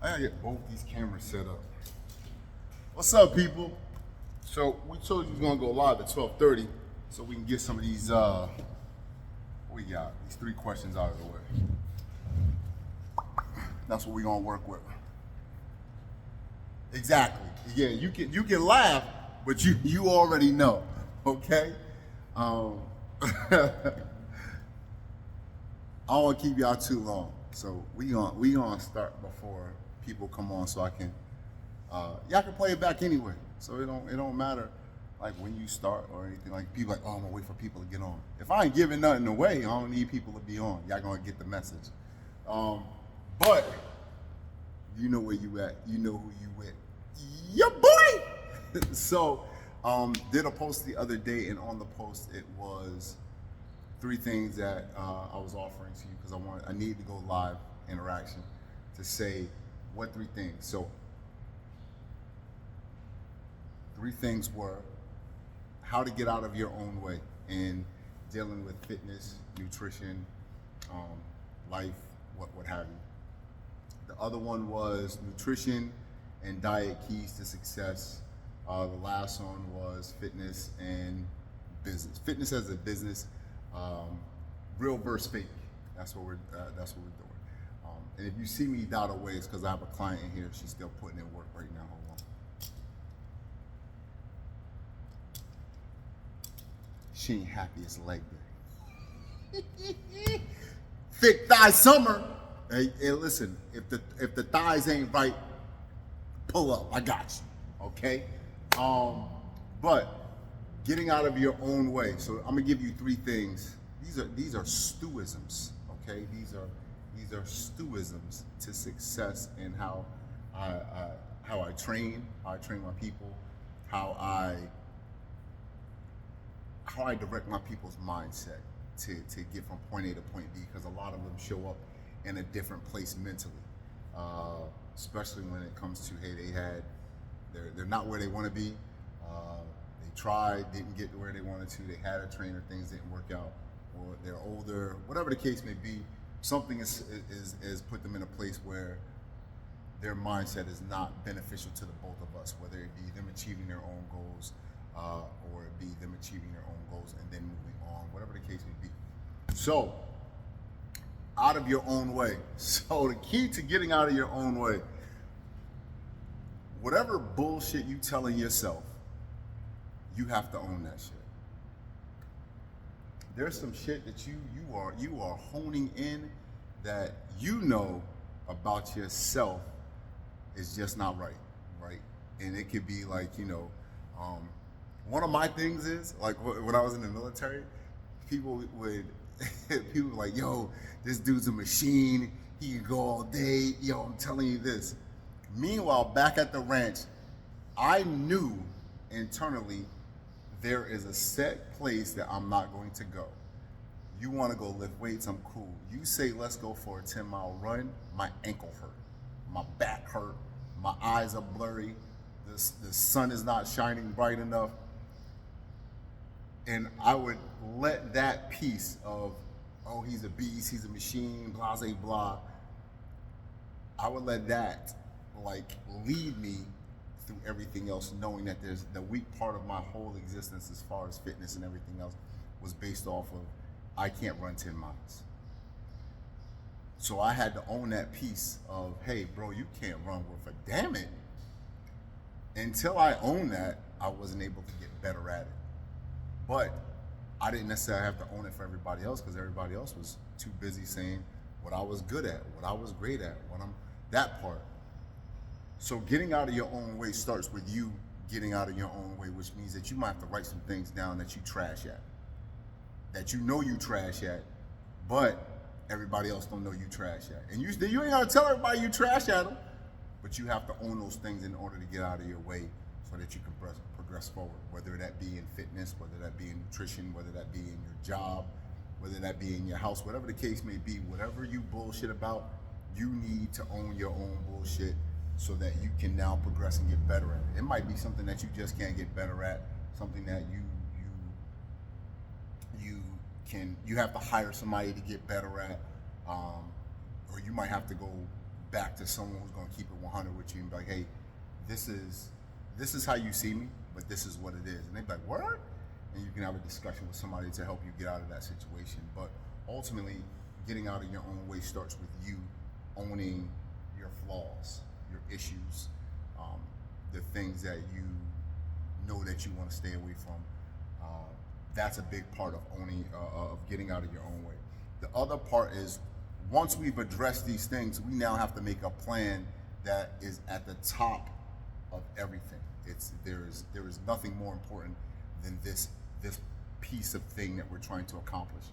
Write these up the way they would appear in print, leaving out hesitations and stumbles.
I gotta get both these cameras set up. What's up, people? So we told you we was gonna go live at 12:30, so we can get some of these. What we got? These 3 questions out of the way. That's what we gonna work with. Exactly. Yeah, you can laugh, but you already know. Okay. I don't want to keep y'all too long, so we gonna start before people come on, so I can y'all can play it back anyway, so it don't matter like when you start or anything. Like people like, oh, I'm gonna wait for people to get on. If I ain't giving nothing away, I don't need people to be on. Y'all gonna get the message. But you know where you at. You know who you with. Your boy. So did a post the other day, and on the post it was 3 things that I was offering to you because I needed to go live interaction to say what 3 things. So 3 things were how to get out of your own way in dealing with fitness, nutrition, life, what have you. The other one was nutrition and diet keys to success. The last one was fitness and business. Fitness as a business, real versus fake. That's what we're doing. And if you see me dot away, it's because I have a client in here. She's still putting in work right now. Hold on. She ain't happy as leg day. Thick thigh summer. Hey, listen, if the thighs ain't right, pull up. I got you. Okay. But getting out of your own way. So I'm gonna give you 3 things. These are stoicisms. Okay. These are stoicisms to success in how I train my people, how I direct my people's mindset to get from point A to point B, because a lot of them show up in a different place mentally, especially when it comes to, hey, they're not where they want to be. They tried, didn't get to where they wanted to. They had a trainer, things didn't work out, or they're older, whatever the case may be. Something is put them in a place where their mindset is not beneficial to the both of us, whether it be them achieving their own goals, or it be them achieving their own goals and then moving on, whatever the case may be. So, out of your own way. So the key to getting out of your own way, whatever bullshit you telling yourself, you have to own that shit. There's some shit that you are honing in that you know about yourself is just not right? And it could be like, one of my things is like when I was in the military, people were like, yo, this dude's a machine. He can go all day. Yo, I'm telling you this. Meanwhile, back at the ranch, I knew internally there is a set place that I'm not going to go. You want to go lift weights, I'm cool. You say, let's go for a 10-mile run, my ankle hurt. My back hurt. My eyes are blurry. The sun is not shining bright enough. And I would let that piece of, oh, he's a beast, he's a machine, blah, blah, blah. I would let that lead me through everything else, knowing that there's the weak part of my whole existence as far as fitness and everything else was based off of I can't run 10 miles. So I had to own that piece of, hey, bro, you can't run worth a damn it. Until I owned that, I wasn't able to get better at it. But I didn't necessarily have to own it for everybody else, because everybody else was too busy saying what I was good at, what I was great at, that part. So getting out of your own way starts with you getting out of your own way, which means that you might have to write some things down that you trash at, that you know you trash at, but everybody else don't know you trash at. And you ain't gotta tell everybody you trash at them, but you have to own those things in order to get out of your way so that you can progress forward, whether that be in fitness, whether that be in nutrition, whether that be in your job, whether that be in your house, whatever the case may be, whatever you bullshit about, you need to own your own bullshit so that you can now progress and get better at it. It might be something that you just can't get better at, something that you have to hire somebody to get better at, or you might have to go back to someone who's going to keep it 100 with you and be like, hey, this is how you see me, but this is what it is. And they'd be like, what? And you can have a discussion with somebody to help you get out of that situation. But ultimately, getting out of your own way starts with you owning your flaws, your issues, the things that you know that you want to stay away from. That's a big part of owning, of getting out of your own way. The other part is once we've addressed these things, we now have to make a plan that is at the top of everything. There is nothing more important than this piece of thing that we're trying to accomplish.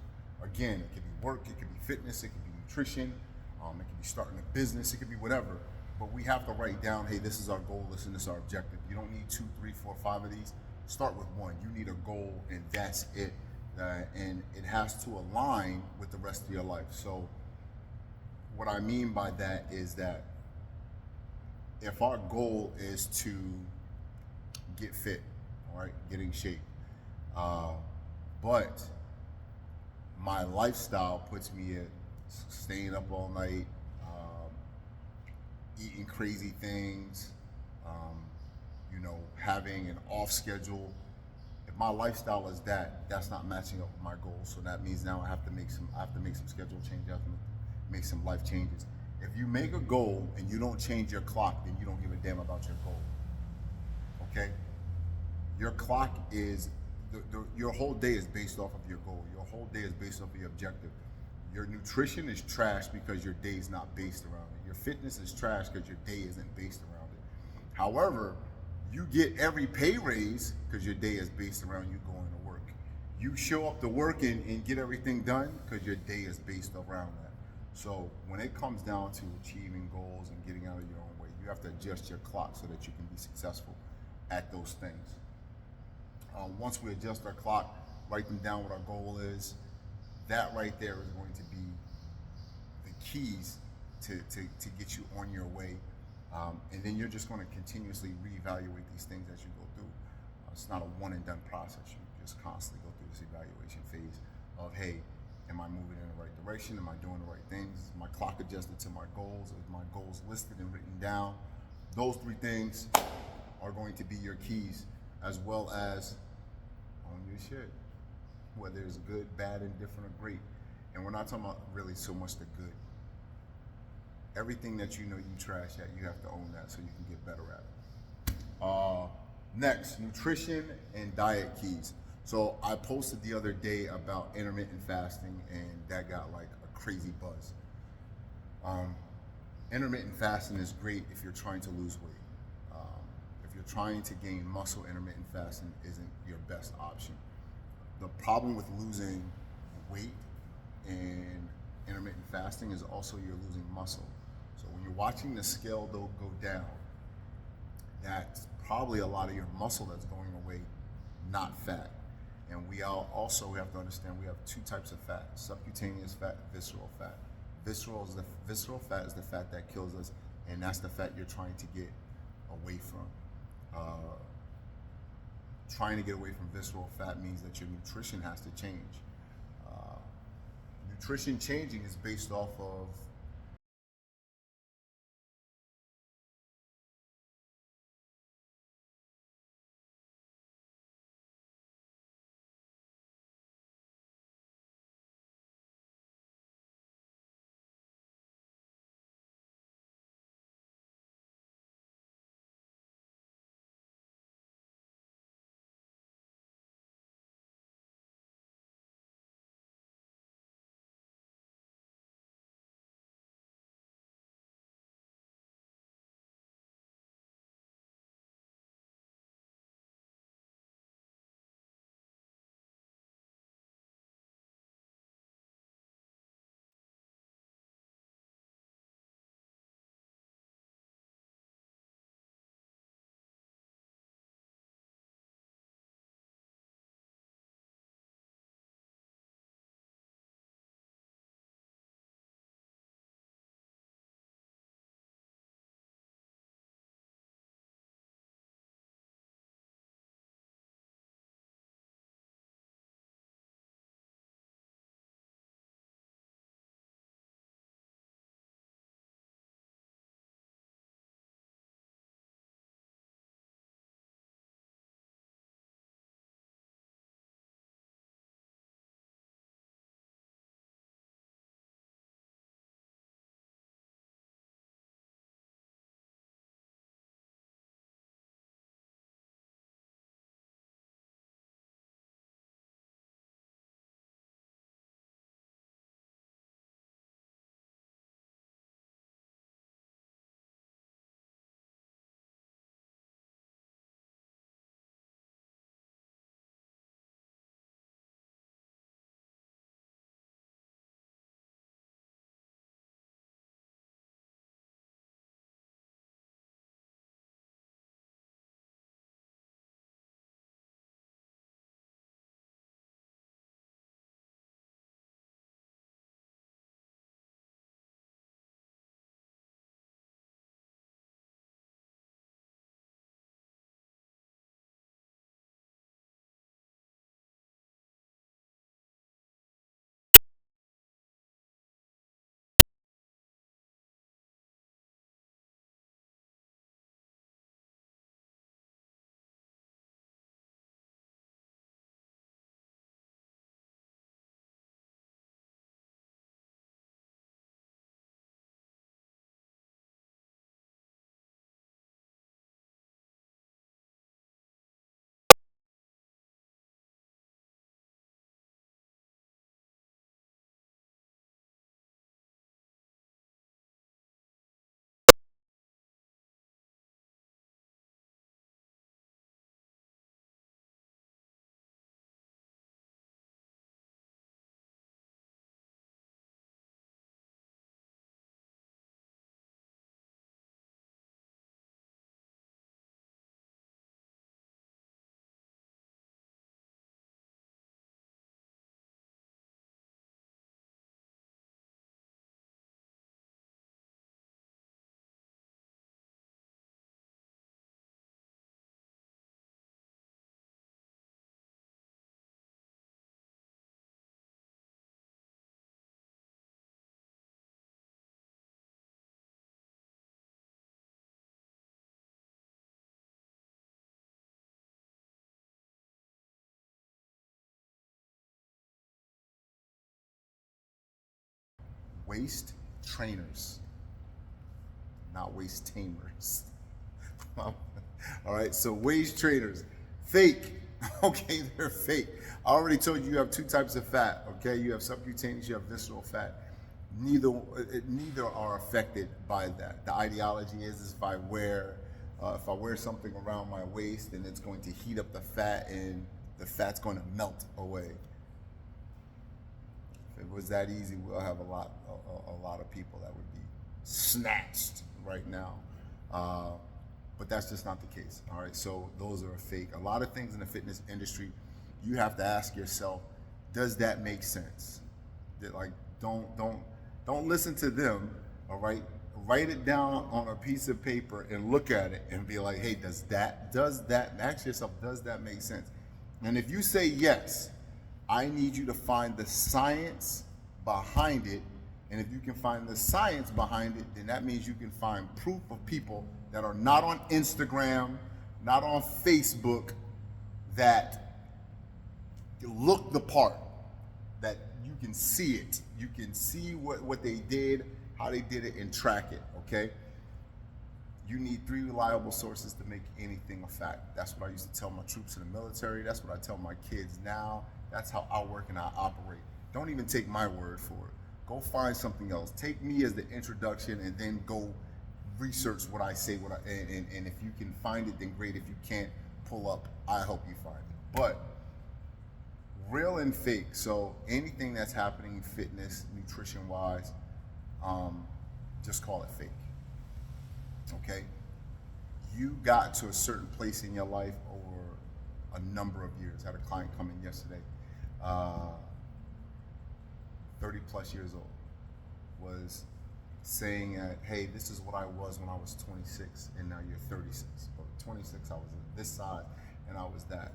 Again, it could be work, it could be fitness, it could be nutrition, it could be starting a business, it could be whatever. But we have to write down, hey, this is our goal, this is our objective. You don't need 2, 3, 4, 5 of these. Start with one. You need a goal, and that's it. And it has to align with the rest of your life. So what I mean by that is that if our goal is to get fit, all right, get in shape, but my lifestyle puts me at staying up all night, eating crazy things, having an off schedule. If my lifestyle is that's not matching up with my goals. So that means now I have to make some schedule changes. I have to make some life changes. If you make a goal and you don't change your clock, then you don't give a damn about your goal. Okay? Your clock is your whole day is based off of your goal. Your whole day is based off of your objective. Your nutrition is trash because your day is not based around it. Your fitness is trash because your day isn't based around it. However, you get every pay raise because your day is based around you going to work. You show up to work and get everything done because your day is based around that. So when it comes down to achieving goals and getting out of your own way, you have to adjust your clock so that you can be successful at those things. Once we adjust our clock, write them down what our goal is. That right there is going to be the keys to get you on your way. And then you're just going to continuously reevaluate these things as you go through. It's not a one and done process. You just constantly go through this evaluation phase of, hey, am I moving in the right direction? Am I doing the right things? Is my clock adjusted to my goals? Is my goals listed and written down? Those 3 things are going to be your keys, as well as own your shit, whether it's good, bad, indifferent, or great. And we're not talking about really so much the good. Everything that you know you trash at, you have to own that so you can get better at it. Next, nutrition and diet keys. So I posted the other day about intermittent fasting, and that got like a crazy buzz. Intermittent fasting is great if you're trying to lose weight. If you're trying to gain muscle, intermittent fasting isn't your best option. The problem with losing weight and intermittent fasting is also you're losing muscle. So when you're watching the scale though go down, that's probably a lot of your muscle that's going away, not fat. And we also have to understand we have 2 types of fat: subcutaneous fat, visceral fat. Visceral fat is the fat that kills us, and that's the fat you're trying to get away from. Trying to get away from visceral fat means that your nutrition has to change. Nutrition changing is based off of waist trainers, not waist tamers. All right, so waist trainers, fake. Okay, they're fake. I already told you have two types of fat. Okay, you have subcutaneous, you have visceral fat. Neither are affected by that. The ideology is if I wear something around my waist, then it's going to heat up the fat, and the fat's going to melt away. If it was that easy, we'll have a lot of people that would be snatched right now. But that's just not the case. All right, so those are fake. A lot of things in the fitness industry, you have to ask yourself, does that make sense? Like, don't listen to them. All right, write it down on a piece of paper and look at it and be like, hey, does that? Ask yourself, does that make sense? And if you say yes, I need you to find the science behind it. And if you can find the science behind it, then that means you can find proof of people that are not on Instagram, not on Facebook, that look the part, that you can see it. You can see what they did, how they did it, and track it, okay? You need 3 reliable sources to make anything a fact. That's what I used to tell my troops in the military. That's what I tell my kids now. That's how I work and I operate. Don't even take my word for it. Go find something else. Take me as the introduction, and then go research what I say. And if you can find it, then great. If you can't, pull up. I hope you find it. But real and fake. So anything that's happening fitness, nutrition-wise, just call it fake. Okay? You got to a certain place in your life over a number of years. I had a client come in yesterday, 30 plus years old, was saying that, hey, this is what I was when I was 26, and now you're 36. But 26, I was this side, and I was that.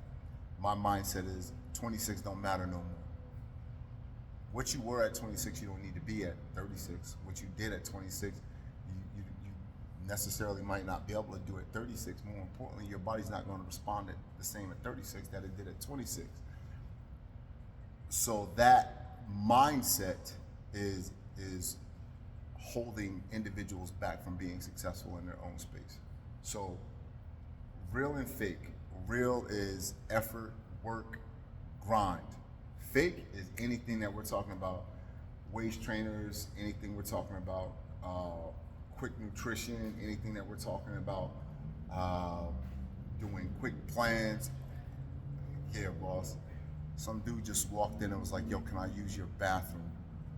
My mindset is 26 don't matter no more. What you were at 26, you don't need to be at 36. What you did at 26, you necessarily might not be able to do at 36. More importantly, your body's not going to respond the same at 36 that it did at 26. So that mindset is holding individuals back from being successful in their own space. So real and fake. Real is effort, work, grind. Fake is anything that we're talking about, waist trainers, anything we're talking about, quick nutrition, anything that we're talking about, doing quick plans. Yeah, boss. Some dude just walked in and was like, yo, can I use your bathroom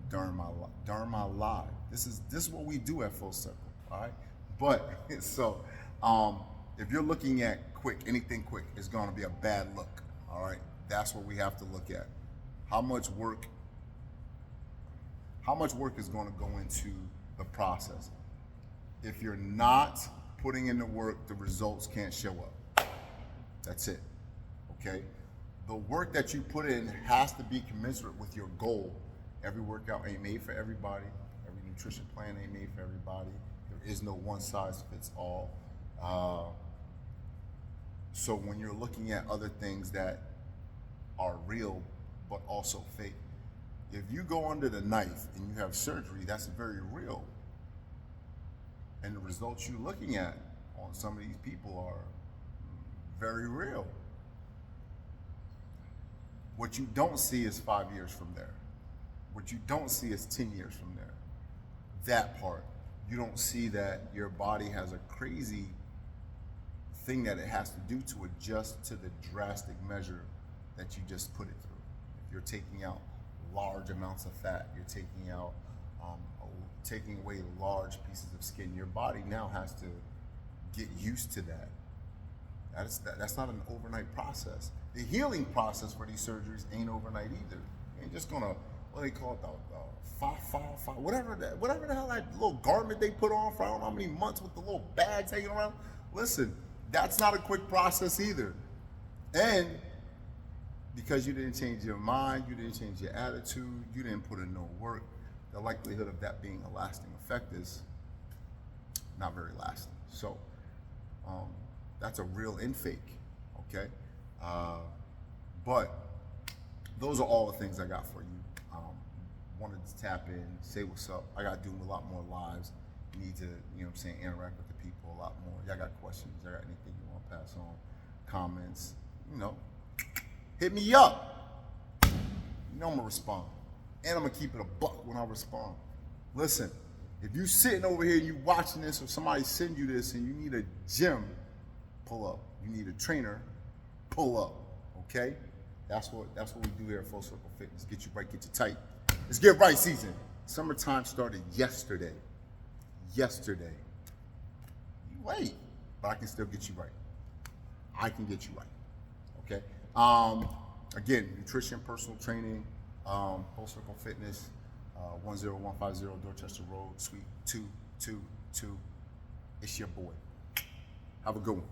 during my live? This is what we do at Full Circle, all right? But, so, if you're looking at quick, anything quick, it's gonna be a bad look, all right? That's what we have to look at. How much work is gonna go into the process? If you're not putting in the work, the results can't show up. That's it, okay? The work that you put in has to be commensurate with your goal. Every workout ain't made for everybody. Every nutrition plan ain't made for everybody. There is no one size fits all. So when you're looking at other things that are real but also fake, if you go under the knife and you have surgery, that's very real. And the results you're looking at on some of these people are very real. What you don't see is 5 years from there. What you don't see is 10 years from there. That part. You don't see that your body has a crazy thing that it has to do to adjust to the drastic measure that you just put it through. If you're taking out large amounts of fat, you're taking out, taking away large pieces of skin, your body now has to get used to that. That's not an overnight process. The healing process for these surgeries ain't overnight either. You ain't just gonna, what do they call it, whatever the hell that little garment they put on for I don't know how many months with the little bags hanging around. Listen, that's not a quick process either. And because you didn't change your mind, you didn't change your attitude, you didn't put in no work, the likelihood of that being a lasting effect is not very lasting. So that's a real and fake, okay? But those are all the things I got for you. wanted to tap in, say what's up. I got to do a lot more lives. Need to, interact with the people a lot more. Y'all got questions? Y'all got anything you want to pass on? Comments? Hit me up. I'm gonna respond, and I'm gonna keep it a buck when I respond. Listen, if you sitting over here and you watching this, or somebody send you this, and you need a gym, pull up. You need a trainer, pull up. Okay, that's what we do here at Full Circle Fitness. Get you right, get you tight. It's get right season. Summertime started yesterday. Yesterday. You wait, but I can still get you right. I can get you right. Okay. Again, nutrition, personal training, Full Circle Fitness, 10150 Dorchester Road, Suite 222. It's your boy. Have a good one.